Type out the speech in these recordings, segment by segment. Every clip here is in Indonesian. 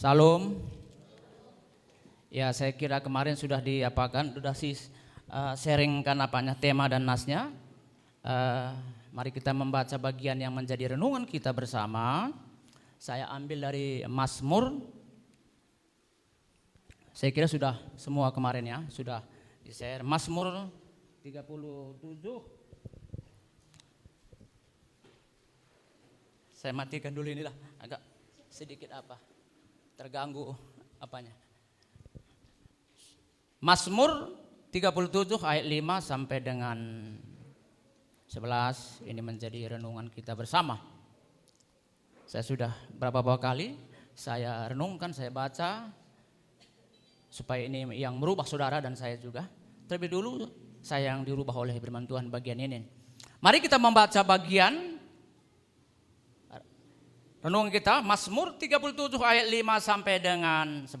Salam. Ya, saya kira kemarin sudah sharingkan tema dan nasnya. Mari kita membaca bagian yang menjadi renungan kita bersama. Saya ambil dari Mazmur. Saya kira sudah semua kemarin ya, sudah di-share. Mazmur 37. Saya matikan dulu inilah, agak sedikit terganggu apanya. Mazmur 37 ayat 5 sampai dengan 11 ini menjadi renungan kita bersama. Saya sudah beberapa kali saya renungkan, saya baca supaya ini yang merubah saudara dan saya juga. Terlebih dulu saya yang dirubah oleh firman Tuhan bagian ini. Mari kita membaca bagian renungan kita Mazmur 37 ayat 5 sampai dengan 11.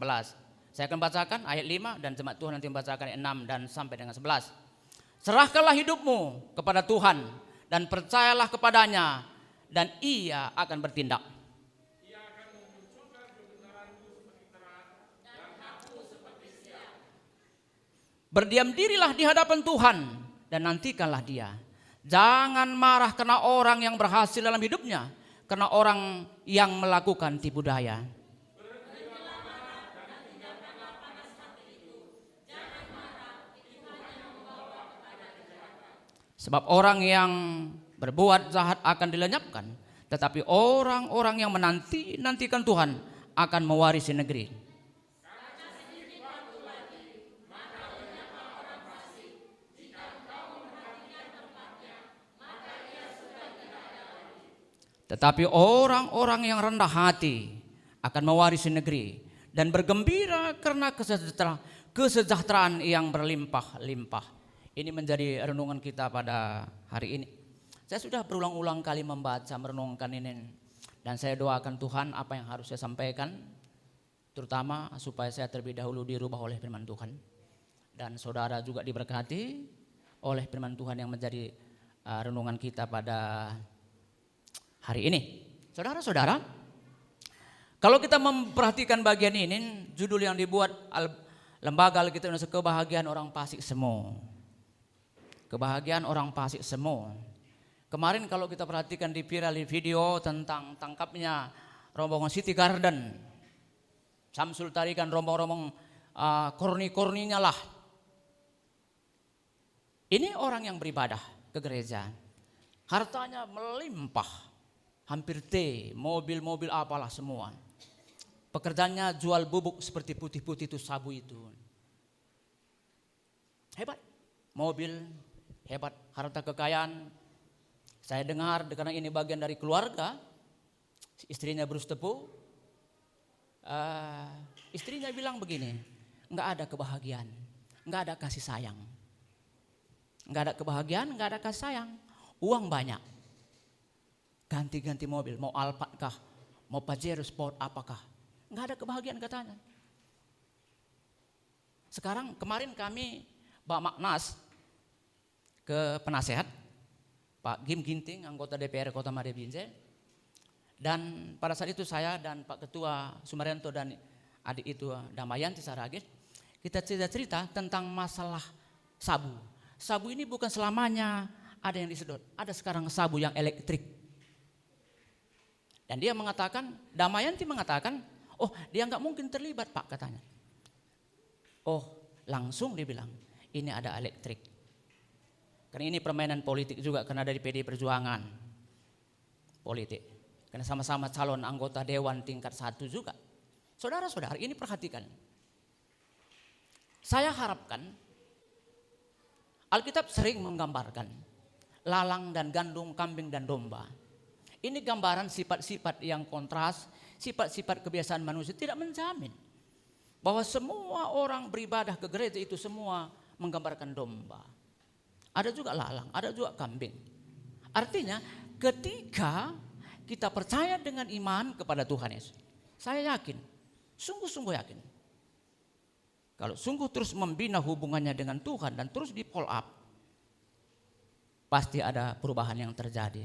Saya akan bacakan ayat 5 dan jemaat Tuhan nanti membacakan ayat 6 dan sampai dengan 11. Serahkanlah hidupmu kepada Tuhan dan percayalah kepadanya dan Ia akan bertindak. Ia akan memunculkan kebenaranmu seperti terang dan hakmu seperti siang. Berdiam dirilah di hadapan Tuhan dan nantikanlah Dia. Jangan marah karena orang yang berhasil dalam hidupnya, karena orang yang melakukan tipu daya. Sebab orang yang berbuat jahat akan dilenyapkan, tetapi orang-orang yang menantikan Tuhan akan mewarisi negeri. Tetapi orang-orang yang rendah hati akan mewarisi negeri dan bergembira karena kesejahteraan yang berlimpah-limpah. Ini menjadi renungan kita pada hari ini. Saya sudah berulang-ulang kali membaca, merenungkan ini. Dan saya doakan Tuhan apa yang harus saya sampaikan, terutama supaya saya terlebih dahulu dirubah oleh firman Tuhan. Dan saudara juga diberkati oleh firman Tuhan yang menjadi renungan kita pada hari ini. Saudara-saudara, kalau kita memperhatikan bagian ini, judul yang dibuat Lembaga Alkitab Indonesia, Kebahagiaan Orang Pasik Semo. Kebahagiaan orang Pasik Semo. Kemarin kalau kita perhatikan di viral video tentang tangkapnya rombongan City Garden, Samsul tarikan rombong-rombong korni-korninya lah. Ini orang yang beribadah ke gereja, hartanya melimpah, hampir mobil-mobil apalah semua. Pekerjaannya jual bubuk seperti putih-putih itu, sabu itu. Hebat, mobil hebat, harta kekayaan. Saya dengar karena ini bagian dari keluarga, istrinya Bruce Tepu, istrinya bilang begini, nggak ada kebahagiaan, nggak ada kasih sayang, nggak ada kebahagiaan, nggak ada kasih sayang. Uang banyak, ganti-ganti mobil, mau Alphard kah, mau Pajero Sport apakah, nggak ada kebahagiaan katanya. Sekarang kemarin kami Pak Maknas ke penasehat Pak Gim Ginting, anggota DPR Kota Madia Binjai, dan pada saat itu saya dan Pak Ketua Sumaryanto dan adik itu Damayanti Saragis, kita cerita tentang masalah sabu. Sabu ini bukan selamanya ada yang disedot, ada sekarang sabu yang elektrik. Dan dia mengatakan, Damayanti mengatakan, oh dia nggak mungkin terlibat Pak katanya. Oh langsung dia bilang, ini ada elektrik. Karena ini permainan politik juga, karena dari PDI Perjuangan politik. Karena sama-sama calon anggota Dewan tingkat 1 juga. Saudara-saudara ini perhatikan. Saya harapkan Alkitab sering menggambarkan lalang dan gandum, kambing dan domba. Ini gambaran sifat-sifat yang kontras, sifat-sifat kebiasaan manusia tidak menjamin bahwa semua orang beribadah ke gereja itu semua menggambarkan domba. Ada juga lalang, ada juga kambing. Artinya ketika kita percaya dengan iman kepada Tuhan Yesus, saya yakin, sungguh-sungguh yakin, kalau sungguh terus membina hubungannya dengan Tuhan dan terus di follow up, pasti ada perubahan yang terjadi.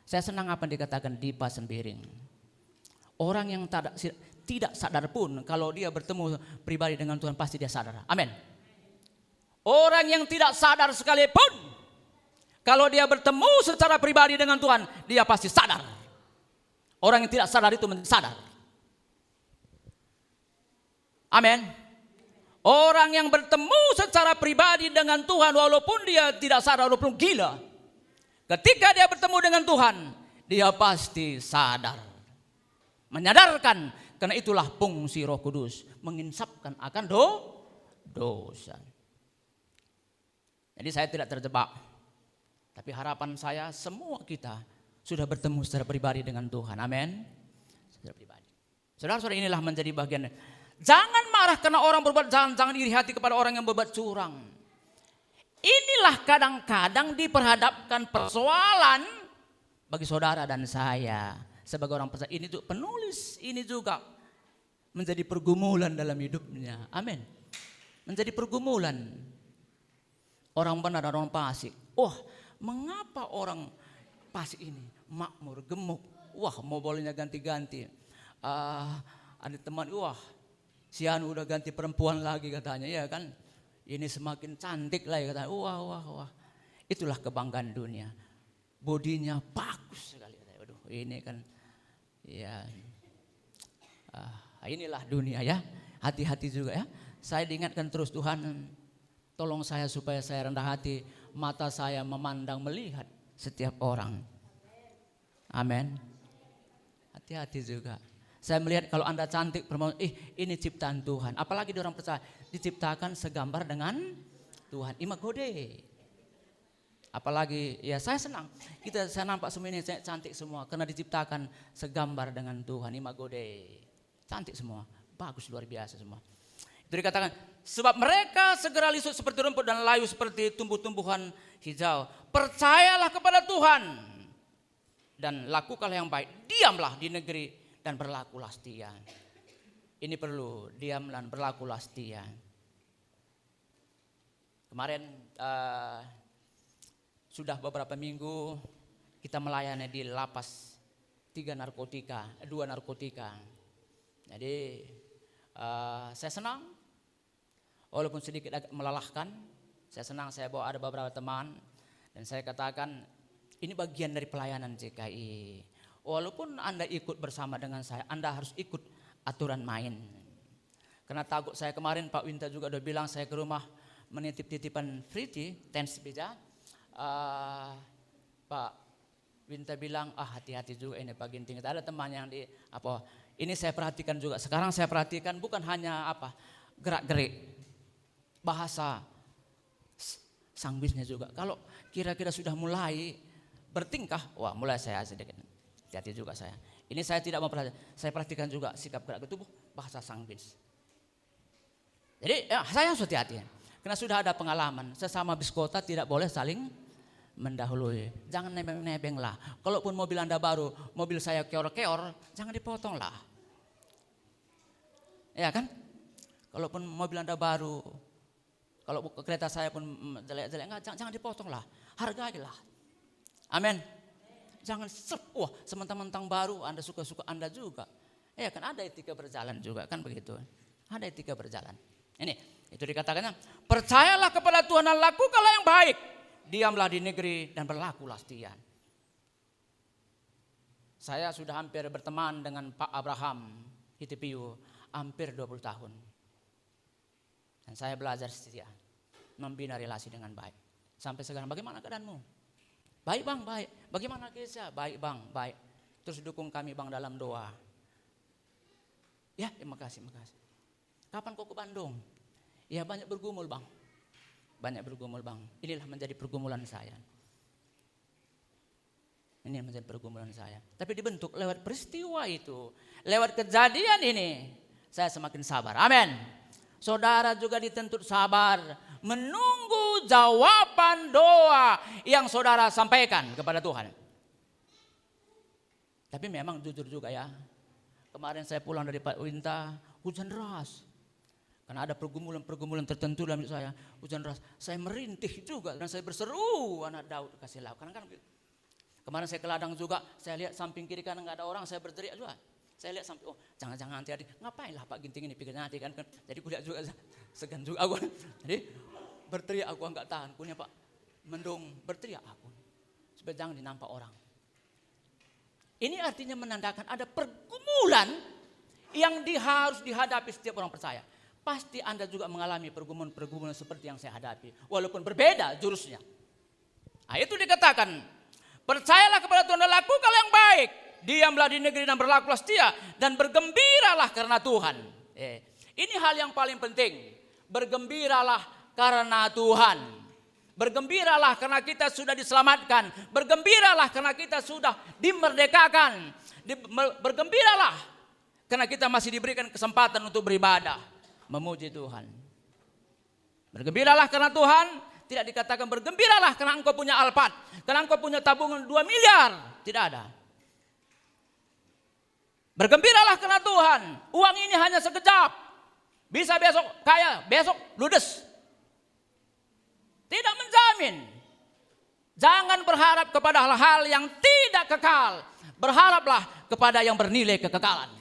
Saya senang apa yang dikatakan Dipa Sembiring. Orang yang tidak sadar pun, kalau dia bertemu pribadi dengan Tuhan pasti dia sadar. Amin. Orang yang tidak sadar sekalipun, kalau dia bertemu secara pribadi dengan Tuhan, dia pasti sadar. Orang yang tidak sadar itu sadar. Amin. Orang yang bertemu secara pribadi dengan Tuhan, walaupun dia tidak sadar, walaupun gila, ketika dia bertemu dengan Tuhan, dia pasti sadar. Menyadarkan, karena itulah fungsi Roh Kudus, menginsapkan akan dosa. Jadi saya tidak terjebak. Tapi harapan saya semua kita sudah bertemu secara pribadi dengan Tuhan. Amin. Secara pribadi. Saudara-saudara, inilah menjadi bagian. Jangan marah karena orang berbuat jahat, jangan iri hati kepada orang yang berbuat curang. Inilah kadang-kadang diperhadapkan persoalan bagi saudara dan saya sebagai orang percaya. Ini juga penulis, ini juga menjadi pergumulan dalam hidupnya. Amin. Menjadi pergumulan. Orang benar dan orang fasik. Wah, mengapa orang fasik ini makmur, gemuk? Wah, mobilnya ganti-ganti. Ada teman, wah, si Anu udah ganti perempuan lagi katanya, ya kan? Ini semakin cantik lah katanya. Wah. Itulah kebanggaan dunia. Bodinya bagus sekali. Waduh, ini kan ya. Inilah dunia ya. Hati-hati juga ya. Saya diingatkan terus, Tuhan, tolong saya supaya saya rendah hati, mata saya memandang melihat setiap orang. Amin. Hati-hati juga. Saya melihat kalau Anda cantik, ini ciptaan Tuhan. Apalagi di orang percaya, diciptakan segambar dengan Tuhan. Imago Dei. Apalagi ya saya senang. Saya nampak semua ini cantik semua karena diciptakan segambar dengan Tuhan. Imago Dei. Cantik semua. Bagus, luar biasa semua. Itu dikatakan, sebab mereka segera lisut seperti rumput dan layu seperti tumbuh-tumbuhan hijau. Percayalah kepada Tuhan dan lakukanlah yang baik. Diamlah di negeri dan berlakulah setia. Ini perlu, diam dan berlakulah setia. Kemarin sudah beberapa minggu kita melayani di lapas 2 narkotika. Jadi saya senang, walaupun sedikit agak melelahkan. Saya senang, saya bawa ada beberapa teman dan saya katakan ini bagian dari pelayanan JKI. Walaupun Anda ikut bersama dengan saya, Anda harus ikut aturan main. Karena takut saya kemarin, Pak Winta juga udah bilang saya ke rumah menitip-titipan Friti, tens beja. Pak Winta bilang, hati-hati juga ini Pak Ginting. Ada teman yang ini saya perhatikan juga. Sekarang saya perhatikan bukan hanya gerak-gerik, bahasa sangbisnya juga. Kalau kira-kira sudah mulai bertingkah, mulai saya sedikit. Hati-hati juga saya. Ini saya tidak memperhatikan. Saya perhatikan juga sikap gerak tubuh, bahasa sangbis. Jadi saya harus hati-hati. Karena sudah ada pengalaman. Sesama biskota tidak boleh saling mendahului. Jangan nebeng-nebeng lah. Kalaupun mobil Anda baru, mobil saya keor-keor, jangan dipotong lah. Ya kan? Kalaupun mobil Anda baru, kalau kereta saya pun jelek-jelek, jangan dipotong lah. Hargailah. Amin. Jangan sementang-mentang baru Anda suka-suka Anda juga. Ya kan, ada etika berjalan juga kan begitu. Ada etika berjalan. Ini itu dikatakannya, percayalah kepada Tuhan dan lakukanlah yang baik. Diamlah di negeri dan berlakulah setia. Saya sudah hampir berteman dengan Pak Abraham Hitipiu hampir 20 tahun. Dan saya belajar setia, membina relasi dengan baik. Sampai sekarang, bagaimana keadaanmu? Baik bang, baik. Bagaimana kisah? Baik bang, baik. Terus dukung kami bang dalam doa. Ya, terima kasih. Kapan kau ke Bandung? Ya banyak bergumul bang. Inilah menjadi pergumulan saya. Ini menjadi pergumulan saya. Tapi dibentuk lewat peristiwa itu. Lewat kejadian ini. Saya semakin sabar. Amin. Saudara juga dituntut sabar. Menunggu jawaban doa yang saudara sampaikan kepada Tuhan. Tapi memang jujur juga ya. Kemarin saya pulang dari Pak Winta, hujan deras. Karena ada pergumulan tertentu dalam hidup saya. Hujan deras, saya merintih juga. Dan saya berseru, anak Daud kasih lauk. Karena kan kemarin saya ke ladang juga, saya lihat samping kiri kanan gak ada orang, saya berteriak juga. Saya lihat sampai, oh jangan-jangan hati-hati. Ngapain lah Pak Ginting ini pikirnya hati kan. Jadi aku lihat juga, segan juga aku. Jadi berteriak aku enggak tahan. Punya Pak, mendung berteriak aku. Supaya jangan dinampak orang. Ini artinya menandakan ada pergumulan yang harus dihadapi setiap orang percaya. Pasti Anda juga mengalami pergumulan-pergumulan seperti yang saya hadapi. Walaupun berbeda jurusnya. Nah itu dikatakan, percayalah kepada Tuhan dan lakukan yang baik. Diamlah di negeri dan berlakulah setia. Dan bergembiralah karena Tuhan. Ini hal yang paling penting. Bergembiralah karena Tuhan. Bergembiralah karena kita sudah diselamatkan. Bergembiralah karena kita sudah dimerdekakan. Bergembiralah karena kita masih diberikan kesempatan untuk beribadah. Memuji Tuhan. Bergembiralah karena Tuhan. Tidak dikatakan bergembiralah karena engkau punya Alphard. Karena engkau punya tabungan 2 miliar. Tidak ada. Bergembiralah karena Tuhan. Uang ini hanya sekejap. Bisa besok kaya, besok ludes. Tidak menjamin. Jangan berharap kepada hal-hal yang tidak kekal. Berharaplah kepada yang bernilai kekekalan.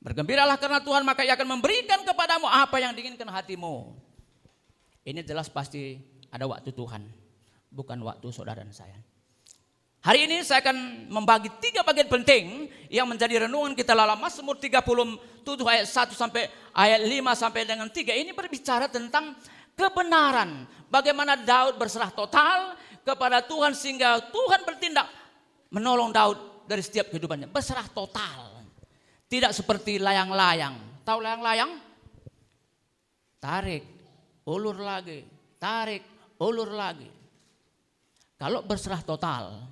Bergembiralah karena Tuhan, maka Ia akan memberikan kepadamu apa yang diinginkan hatimu. Ini jelas pasti ada waktu Tuhan. Bukan waktu saudara dan saya. Hari ini saya akan membagi 3 bagian penting yang menjadi renungan kita dalam Mazmur 37 ayat 1 sampai ayat 5 sampai dengan 3. Ini berbicara tentang kebenaran. Bagaimana Daud berserah total kepada Tuhan sehingga Tuhan bertindak menolong Daud dari setiap kehidupannya. Berserah total. Tidak seperti layang-layang. Tahu layang-layang? Tarik, ulur lagi. Tarik, ulur lagi. Kalau berserah total,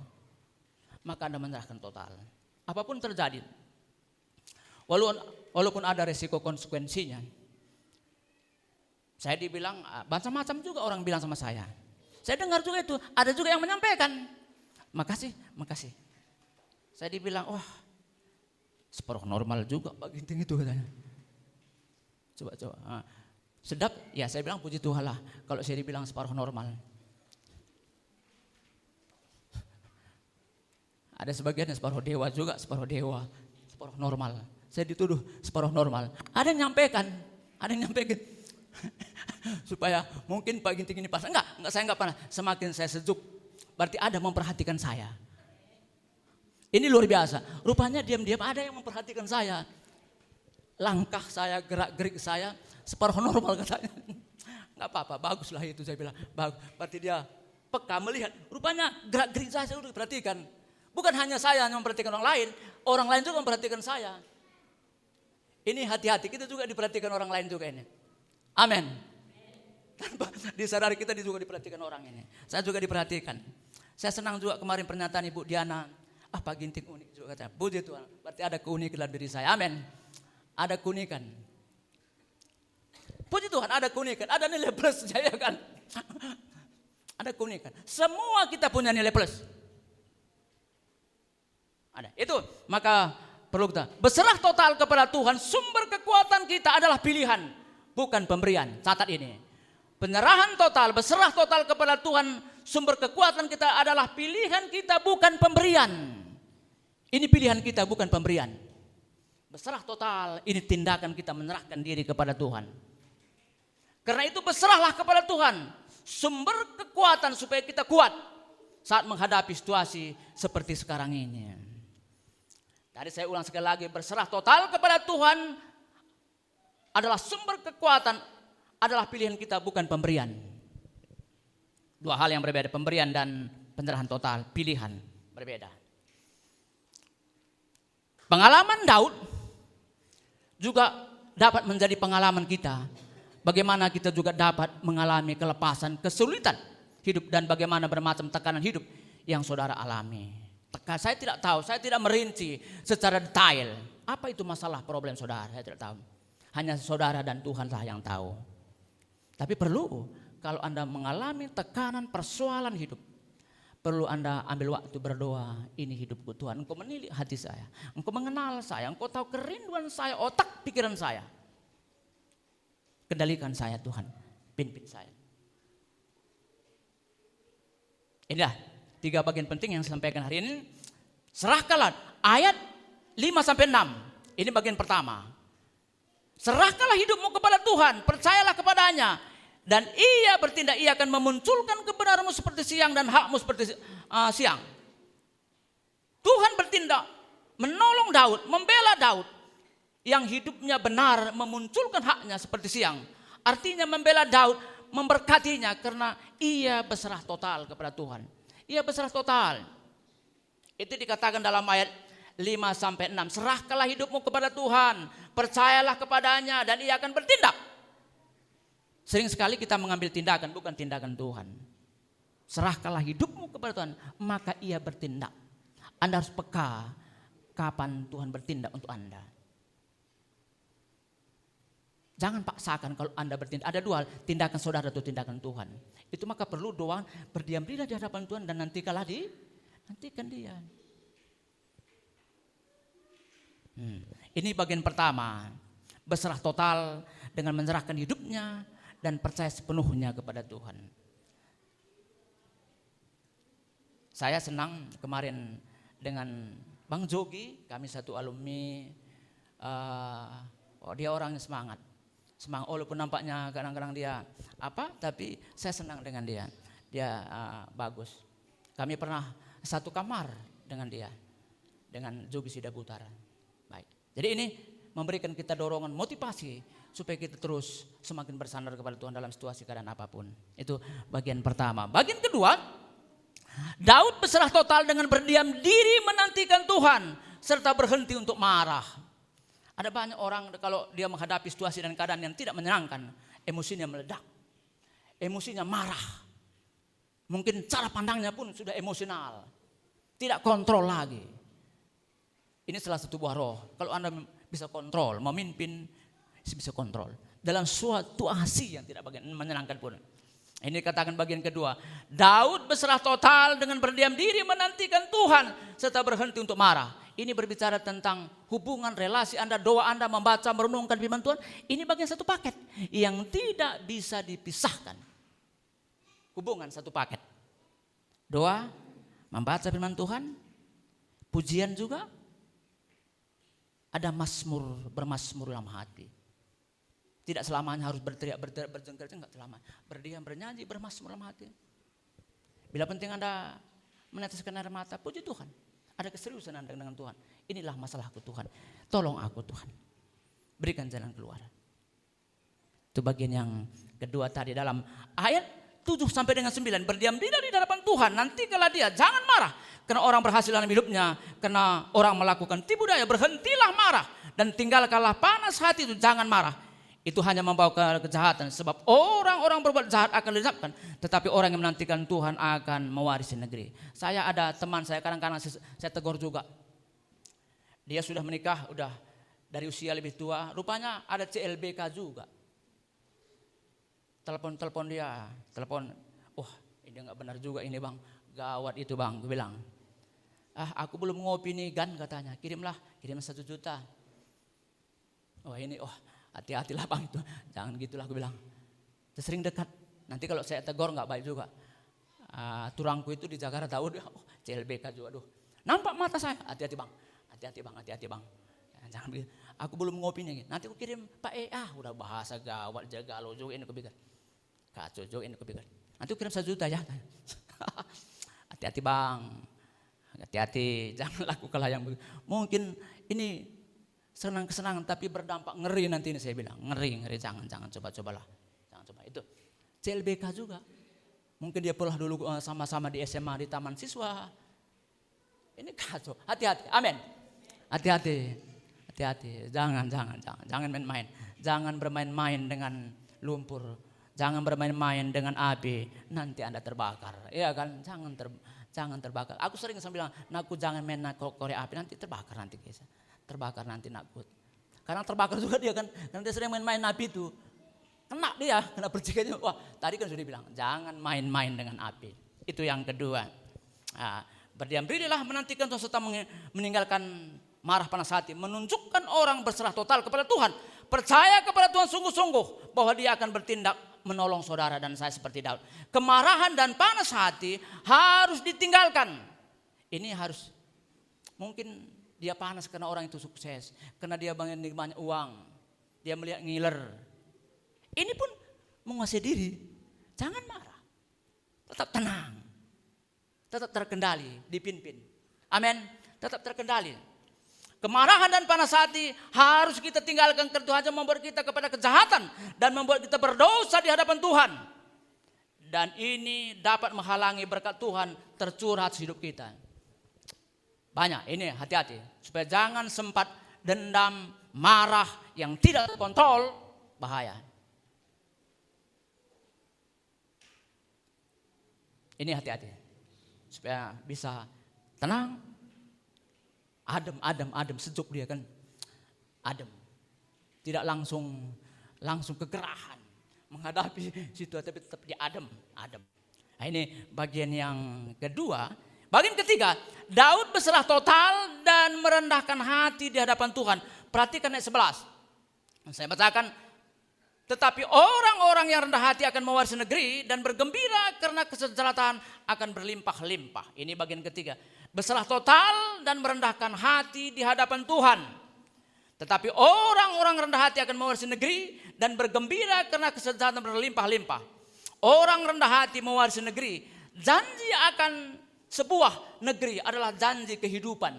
maka Anda menyerahkan total. Apapun terjadi. Walaupun ada resiko konsekuensinya. Saya dibilang, macam-macam juga orang bilang sama saya. Saya dengar juga itu, ada juga yang menyampaikan. Makasih. Saya dibilang, wah separuh normal juga Pak Ginting itu katanya. Coba. Sedap, ya saya bilang puji Tuhan lah. Kalau saya dibilang separuh normal. Ada sebagian yang separuh dewa juga, separuh normal. Saya dituduh separuh normal. Ada yang nyampaikan. Supaya mungkin Pak Ginting ini pas. Enggak, saya enggak pernah. Semakin saya sejuk, berarti ada memperhatikan saya. Ini luar biasa. Rupanya diam-diam ada yang memperhatikan saya. Langkah saya, gerak-gerik saya, separuh normal katanya. Enggak apa-apa, baguslah itu saya bilang. Bagus. Berarti dia peka melihat. Rupanya gerak-gerik saya sudah diperhatikan. Bukan hanya saya yang memperhatikan orang lain juga memperhatikan saya. Ini hati-hati, kita juga diperhatikan orang lain juga ini. Amin. Tanpa disadari kita juga diperhatikan orang ini. Saya juga diperhatikan. Saya senang juga kemarin pernyataan Ibu Diana. Pak Ginting unik juga katanya. Puji Tuhan, berarti ada keunikan dalam diri saya. Amin. Ada keunikan. Puji Tuhan, ada keunikan. Ada nilai plus, ya kan? Ada keunikan. Semua kita punya nilai plus. Ada. Itu maka perlu kita berserah total kepada Tuhan. Sumber kekuatan kita adalah pilihan, bukan pemberian. Catat ini. Penyerahan total, berserah total kepada Tuhan. Sumber kekuatan kita adalah pilihan kita, bukan pemberian. Ini pilihan kita, bukan pemberian. Berserah total, ini tindakan kita menyerahkan diri kepada Tuhan. Karena itu berserahlah kepada Tuhan. Sumber kekuatan supaya kita kuat saat menghadapi situasi seperti sekarang ini. Tadi saya ulang sekali lagi, berserah total kepada Tuhan adalah sumber kekuatan, adalah pilihan kita, bukan pemberian. 2 hal yang berbeda, pemberian dan penyerahan total, pilihan berbeda. Pengalaman Daud juga dapat menjadi pengalaman kita. Bagaimana kita juga dapat mengalami kelepasan, kesulitan hidup dan bagaimana bermacam tekanan hidup yang saudara alami. Saya tidak tahu, saya tidak merinci secara detail. Apa itu masalah problem saudara, saya tidak tahu. Hanya saudara dan Tuhanlah yang tahu. Tapi perlu, kalau Anda mengalami tekanan persoalan hidup, perlu Anda ambil waktu berdoa. Ini hidupku Tuhan, Engkau menilik hati saya, Engkau mengenal saya, Engkau tahu kerinduan saya, otak pikiran saya. Kendalikan saya Tuhan, pimpin saya. Inilah 3 bagian penting yang saya sampaikan hari ini. Serahkanlah. Ayat 5-6. Ini bagian pertama. Serahkanlah hidupmu kepada Tuhan, percayalah kepadanya, dan ia bertindak, ia akan memunculkan kebenaranmu seperti siang dan hakmu seperti siang. Tuhan bertindak, menolong Daud, membela Daud yang hidupnya benar, memunculkan haknya seperti siang. Artinya membela Daud, memberkatinya karena ia berserah total kepada Tuhan. Ia berserah total. Itu dikatakan dalam ayat 5-6. Serahkanlah hidupmu kepada Tuhan, percayalah kepadanya, dan ia akan bertindak. Sering sekali kita mengambil tindakan, bukan tindakan Tuhan. Serahkanlah hidupmu kepada Tuhan, maka ia bertindak. Anda harus peka kapan Tuhan bertindak untuk Anda. Jangan paksakan kalau Anda bertindak. Ada dua, tindakan saudara atau tindakan Tuhan. Itu maka perlu doa, berdiam diri di hadapan Tuhan dan nantikan dia. Ini bagian pertama. Berserah total dengan menyerahkan hidupnya dan percaya sepenuhnya kepada Tuhan. Saya senang kemarin dengan Bang Jogi, kami satu alumni. Dia orangnya semangat, walaupun nampaknya kadang-kadang dia tapi saya senang dengan dia. Dia bagus. Kami pernah satu kamar dengan dia, dengan Jogi Sidaputra. Baik. Jadi ini memberikan kita dorongan, motivasi supaya kita terus semakin bersandar kepada Tuhan dalam situasi keadaan apapun. Itu bagian pertama. Bagian kedua, Daud berserah total dengan berdiam diri menantikan Tuhan serta berhenti untuk marah. Ada banyak orang kalau dia menghadapi situasi dan keadaan yang tidak menyenangkan, emosinya meledak. Emosinya marah. Mungkin cara pandangnya pun sudah emosional. Tidak kontrol lagi. Ini salah satu buah roh. Kalau Anda bisa kontrol, memimpin, bisa kontrol. Dalam suatu situasi yang tidak menyenangkan pun. Ini dikatakan bagian kedua. Daud berserah total dengan berdiam diri menantikan Tuhan serta berhenti untuk marah. Ini berbicara tentang hubungan, relasi Anda, doa Anda, membaca, merenungkan firman Tuhan. Ini bagian satu paket yang tidak bisa dipisahkan. Hubungan satu paket. Doa, membaca firman Tuhan, pujian juga. Ada bermasmur dalam hati. Tidak selamanya harus berteriak, berjengkel-jengkel, enggak selamanya. Berdiam, bernyanyi, bermasmur dalam hati. Bila penting Anda meneteskan air mata, puji Tuhan. Ada keseriusan Anda dengan Tuhan. Inilah masalahku Tuhan. Tolong aku Tuhan. Berikan jalan keluar. Itu bagian yang kedua tadi dalam ayat 7-9. Berdiam diri di hadapan Tuhan. Nantikanlah dia. Jangan marah. Karena orang berhasil dalam hidupnya. Karena orang melakukan tipu daya. Berhentilah marah. Dan tinggalkanlah panas hati itu. Jangan marah. Itu hanya membawa kejahatan. Sebab orang-orang berbuat jahat akan dilenyapkan. Tetapi orang yang menantikan Tuhan akan mewarisi negeri. Saya ada teman saya, kadang-kadang saya tegur juga. Dia sudah menikah, udah dari usia lebih tua. Rupanya ada CLBK juga. Telepon dia. Ini enggak benar juga ini bang. Gawat itu bang, gue bilang. Aku belum ngopi nih Gan katanya. Kirim 1 juta. Hati-hatilah bang itu. Jangan gitulah gue bilang. Sering dekat. Nanti kalau saya tegur gak baik juga. Turangku itu di Jakarta tahu dia. CLBK juga. Nampak mata saya. Hati-hati bang. Hati-hati bang. Jangan begitu. Aku belum ngopi nih. Nanti aku kirim Pak udah bahasa gawat. Jaga lo juga ini kebikar. Kacau juga ini kebikar. Nanti aku kirim 1 juta ya. Hati-hati bang. Hati-hati. Jangan lakukanlah yang begitu. Mungkin ini senang-kesenangan tapi berdampak ngeri nanti ini saya bilang. Ngeri. Jangan coba-cobalah. Jangan coba. Itu CLBK juga. Mungkin dia pernah dulu sama-sama di SMA di taman siswa. Ini kacau. Hati-hati. Amin. Hati-hati. Jangan main-main. Jangan bermain-main dengan lumpur. Jangan bermain-main dengan api. Nanti Anda terbakar. Iya kan? Jangan terbakar. Aku sering bilang, "Nakku jangan main korek api, nanti terbakar nanti guys." Terbakar nanti nakut. Karena terbakar juga dia kan. Karena dia sering main-main api itu. Kena percikannya. Wah, tadi kan sudah bilang, jangan main-main dengan api. Itu yang kedua. Berdiam dirilah menantikan Tuhan serta meninggalkan marah panas hati. Menunjukkan orang berserah total kepada Tuhan. Percaya kepada Tuhan sungguh-sungguh bahwa dia akan bertindak menolong saudara dan saya seperti Daud. Kemarahan dan panas hati harus ditinggalkan. Ini harus Mungkin dia panas karena orang itu sukses, karena dia banyak uang, dia melihat ngiler. Ini pun menguasai diri. Jangan marah, tetap tenang, tetap terkendali, dipimpin. Amin, tetap terkendali. Kemarahan dan panas hati harus kita tinggalkan, karena Tuhan membuat kita kepada kejahatan dan membuat kita berdosa di hadapan Tuhan. Dan ini dapat menghalangi berkat Tuhan tercurhat hidup kita. Banyak, ini hati-hati. Supaya jangan sempat dendam, marah yang tidak terkontrol, bahaya. Ini hati-hati. Supaya bisa tenang, adem, sejuk dia kan. Adem. Tidak langsung kegerahan menghadapi situasi, tapi tetap dia adem. Nah, ini bagian yang kedua. Bagian ketiga, Daud berserah total dan merendahkan hati di hadapan Tuhan. Perhatikan ayat 11. Saya bacakan. Tetapi orang-orang yang rendah hati akan mewarisi negeri dan bergembira karena kesejahteraan akan berlimpah-limpah. Ini bagian ketiga. Berserah total dan merendahkan hati di hadapan Tuhan. Tetapi orang-orang rendah hati akan mewarisi negeri dan bergembira karena kesejahteraan berlimpah-limpah. Orang rendah hati mewarisi negeri. Janji akan sebuah negeri adalah janji kehidupan.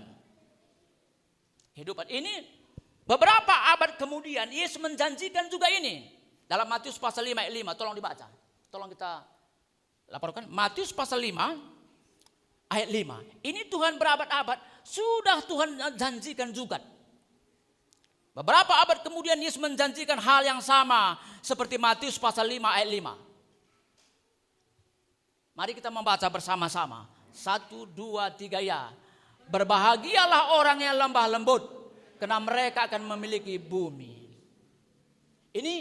Kehidupan ini beberapa abad kemudian Yesus menjanjikan juga ini. Dalam Matius pasal 5 ayat 5, tolong dibaca. Tolong kita laporkan. Matius pasal 5 ayat 5. Ini Tuhan berabad-abad sudah Tuhan janjikan juga. Beberapa abad kemudian Yesus menjanjikan hal yang sama seperti Matius pasal 5 ayat 5. Mari kita membaca bersama-sama. 1, 2, 3 ya. Berbahagialah orang yang lemah lembut, karena mereka akan memiliki bumi. Ini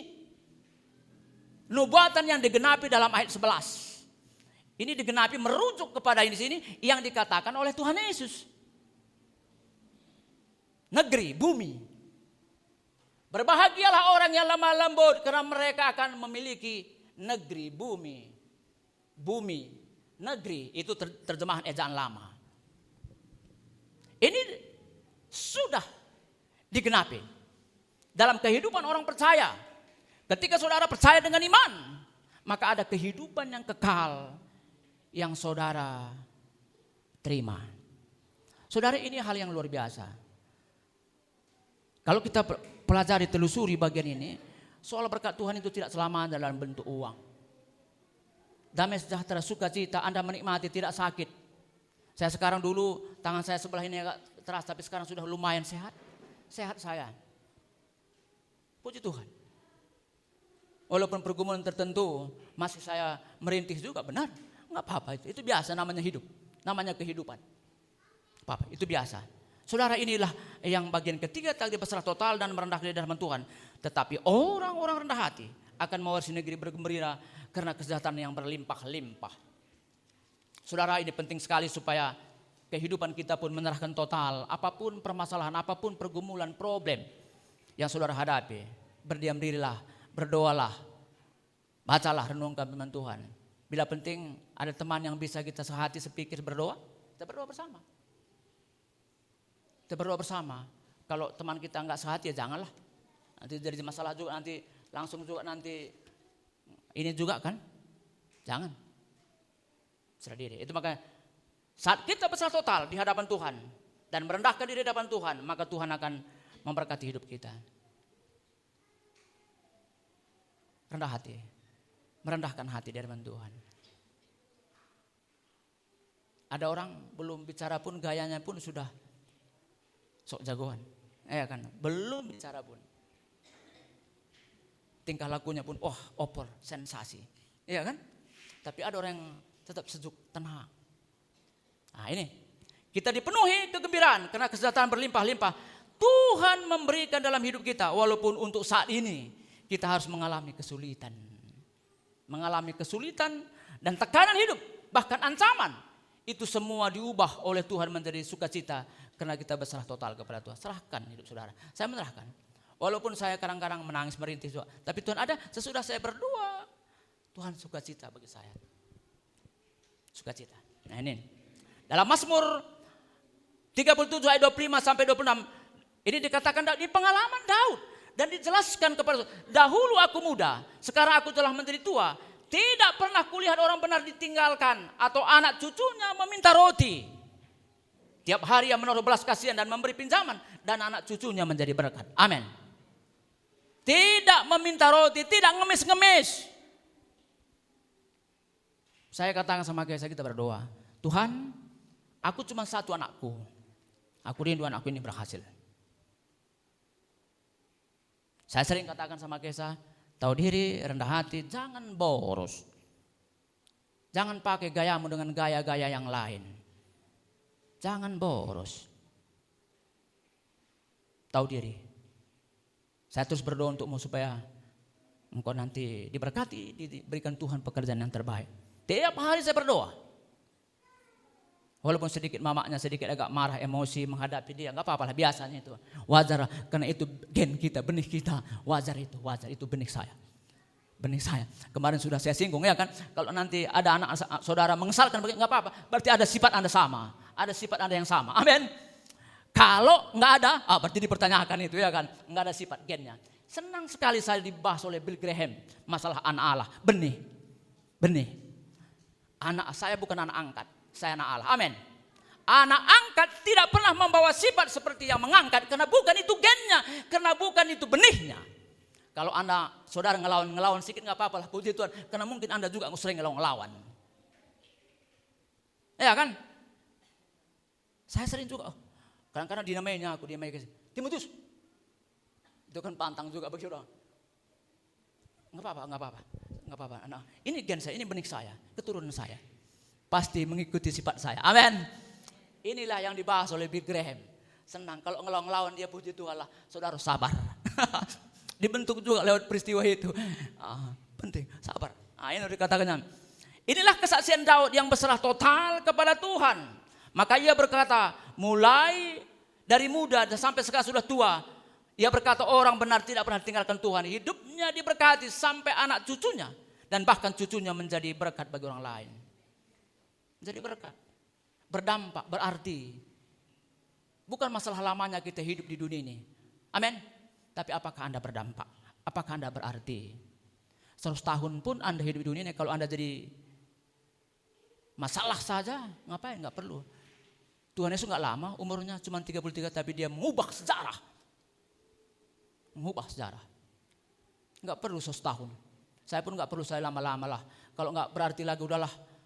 nubuatan yang digenapi dalam ayat 11. Ini digenapi merujuk kepada ini sini yang dikatakan oleh Tuhan Yesus. Negeri, bumi. Berbahagialah orang yang lemah lembut, karena mereka akan memiliki negeri, bumi. Bumi, negeri, itu terjemahan ejaan lama. Ini sudah digenapi dalam kehidupan orang percaya. Ketika saudara percaya dengan iman, maka ada kehidupan yang kekal yang saudara terima. Saudara, ini hal yang luar biasa. Kalau kita pelajari, telusuri bagian ini, soal berkat Tuhan itu tidak selamanya dalam bentuk uang. Damai sejahtera, sukacita, Anda menikmati, tidak sakit. Saya sekarang dulu, tangan saya sebelah ini agak keras, tapi sekarang sudah lumayan sehat. Sehat saya. Puji Tuhan. Walaupun pergumulan tertentu masih saya merintih juga, benar. Enggak apa-apa itu biasa, namanya hidup. Namanya kehidupan. Apa-apa, itu biasa. Saudara, inilah yang bagian ketiga tadi, berserah total dan merendahkan diri di hadapan Tuhan. Tetapi orang-orang rendah hati akan mewarisi negeri bergembira karena kesejahteraan yang berlimpah-limpah. Saudara, ini penting sekali supaya kehidupan kita pun menyerahkan total. Apapun permasalahan, apapun pergumulan, problem yang saudara hadapi, berdiam dirilah, berdoalah, bacalah, renungkan firman Tuhan. Bila penting ada teman yang bisa kita sehati sepikir berdoa, kita berdoa bersama. Kita berdoa bersama. Kalau teman kita enggak sehati ya janganlah. Nanti jadi masalah juga, nanti langsung juga nanti ini juga kan. Jangan. Serah diri. Itu makanya saat kita berserah total di hadapan Tuhan dan merendahkan diri di hadapan Tuhan, maka Tuhan akan memberkati hidup kita. Rendah hati, merendahkan hati di hadapan Tuhan. Ada orang belum bicara pun gayanya pun sudah sok jagoan, kan? Belum bicara pun, tingkah lakunya pun, opor, sensasi, iya kan? Tapi ada orang yang tetap sejuk, tenang. Nah ini, kita dipenuhi kegembiraan karena kesejahteraan berlimpah-limpah. Tuhan memberikan dalam hidup kita, walaupun untuk saat ini kita harus mengalami kesulitan. Mengalami kesulitan dan tekanan hidup, bahkan ancaman. Itu semua diubah oleh Tuhan menjadi sukacita karena kita berserah total kepada Tuhan. Serahkan hidup saudara. Saya menyerahkan. Walaupun saya kadang-kadang menangis, merintih juga. Tapi Tuhan ada, sesudah saya berdoa, Tuhan sukacita bagi saya. Sukacita. Nah ini. Dalam Mazmur 37 ayat 25 sampai 26. Ini dikatakan di pengalaman Daud. Dan dijelaskan kepada dahulu aku muda, sekarang aku telah menjadi tua. Tidak pernah kulihat orang benar ditinggalkan atau anak cucunya meminta roti. Tiap hari ia menaruh belas kasihan dan memberi pinjaman. Dan anak cucunya menjadi berkat. Amin. Tidak meminta roti, tidak ngemis-ngemis. Saya katakan sama Kesa, kita berdoa. Tuhan, aku cuma satu anakku. Aku rindu anakku ini berhasil. Saya sering katakan sama Kesa, tahu diri, rendah hati, jangan boros. Jangan pakai gayamu dengan gaya-gaya yang lain. Jangan boros. Tahu diri. Saya terus berdoa untukmu supaya engkau nanti diberkati, diberikan Tuhan pekerjaan yang terbaik. Tiap hari saya berdoa. Walaupun sedikit mamaknya sedikit agak marah, emosi menghadapi dia, enggak apa-apa lah, biasanya itu. Wajar, karena itu gen kita, benih kita. Wajar itu benih saya. Benih saya. Kemarin sudah saya singgung ya kan, kalau nanti ada anak saudara mengesalkan enggak apa-apa, berarti ada sifat Anda sama. Ada sifat Anda yang sama. Amin. Kalau enggak ada, berarti dipertanyakan itu ya kan, enggak ada sifat gennya. Senang sekali saya dibahas oleh Bill Graham masalah anak Allah, benih. Anak saya bukan anak angkat. Saya anak Allah. Amin. Anak angkat tidak pernah membawa sifat seperti yang mengangkat. Karena bukan itu gennya. Karena bukan itu benihnya. Kalau Anda saudara ngelawan sedikit gak apa-apa lah. Puji Tuhan. Karena mungkin Anda juga sering ngelawan. Ya kan? Saya sering juga. Kadang-kadang dinamainya aku. Timotius. Itu kan pantang juga bagi saudara. Gak apa-apa. Nah, ini gen saya. Ini benih saya. Keturunan saya. Pasti mengikuti sifat saya. Amin. Inilah yang dibahas oleh Bill Graham. Senang kalau ngelawan dia, puji Tuhan lah. Saudara sabar. Dibentuk juga lewat peristiwa itu. Penting sabar. Ini dikatakannya. Inilah kesaksian Daud yang berserah total kepada Tuhan. Maka ia berkata, mulai dari muda dan sampai sekarang sudah tua. Ia berkata orang benar tidak pernah tinggalkan Tuhan. Hidupnya diberkati sampai anak cucunya. Dan bahkan cucunya menjadi berkat bagi orang lain. Jadi berkat, berdampak, berarti. Bukan masalah lamanya kita hidup di dunia ini. Amin. Tapi apakah Anda berdampak? Apakah Anda berarti? 100 tahun pun Anda hidup di dunia ini, kalau Anda jadi masalah saja, ngapain? Nggak perlu. Tuhan Yesus nggak lama, umurnya cuma 33, tapi dia mengubah sejarah. Nggak perlu 100 tahun. Saya pun nggak perlu saya lama-lama lah. Kalau nggak berarti lagi, udahlah.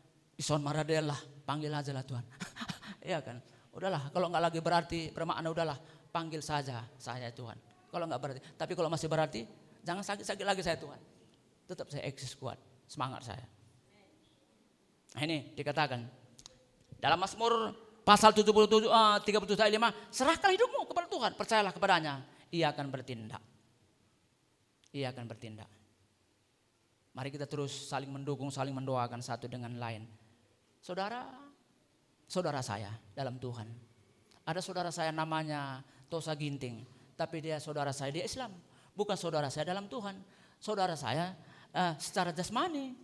Ison Maradel lah, panggil aja lah Tuhan. Iya kan, udahlah. Kalau nggak lagi berarti bermakna, udahlah, panggil saja saya Tuhan. Kalau nggak berarti, tapi kalau masih berarti, jangan sakit-sakit lagi saya Tuhan. Tetap saya eksis kuat, semangat saya. Nah, ini dikatakan dalam Mazmur pasal 37 ayat 5, serahkan hidupmu kepada Tuhan, percayalah kepadanya, Ia akan bertindak. Mari kita terus saling mendukung, saling mendoakan satu dengan lain. Saudara saya dalam Tuhan. Ada saudara saya namanya Tosa Ginting. Tapi dia saudara saya di Islam. Bukan saudara saya dalam Tuhan. Saudara saya secara jasmani.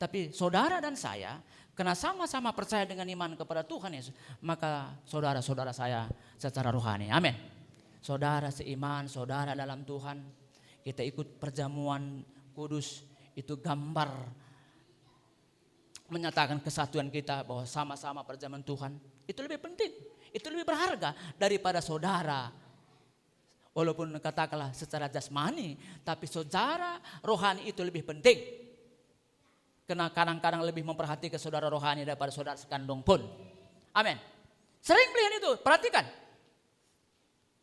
Tapi saudara dan saya, karena sama-sama percaya dengan iman kepada Tuhan Yesus, maka saudara-saudara saya secara rohani. Amin. Saudara seiman, saudara dalam Tuhan. Kita ikut perjamuan kudus. Itu gambar menyatakan kesatuan kita bahwa sama-sama perjamuan Tuhan. Itu lebih penting, itu lebih berharga daripada saudara. Walaupun katakanlah secara jasmani, tapi saudara rohani itu lebih penting. Karena kadang-kadang lebih memperhatikan saudara rohani daripada saudara sekandung pun. Amin. Sering melihat itu, perhatikan.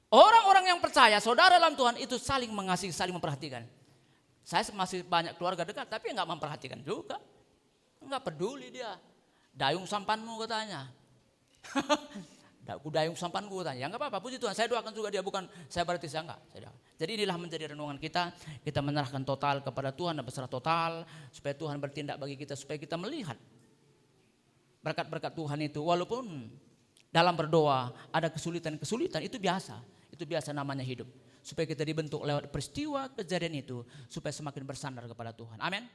Orang-orang yang percaya, saudara dalam Tuhan itu saling mengasihi, saling memperhatikan. Saya masih banyak keluarga dekat, tapi enggak memperhatikan juga. Enggak peduli dia. Dayung sampanmu katanya. Dayung sampanku katanya. Ya enggak apa-apa, puji Tuhan. Saya doakan juga dia, bukan saya berarti saya enggak. Jadi inilah menjadi renungan kita. Kita menyerahkan total kepada Tuhan dan berserah total. Supaya Tuhan bertindak bagi kita, supaya kita melihat berkat-berkat Tuhan itu. Walaupun dalam berdoa ada kesulitan-kesulitan, itu biasa. Itu biasa namanya hidup. Supaya kita dibentuk lewat peristiwa kejadian itu. Supaya semakin bersandar kepada Tuhan. Amin.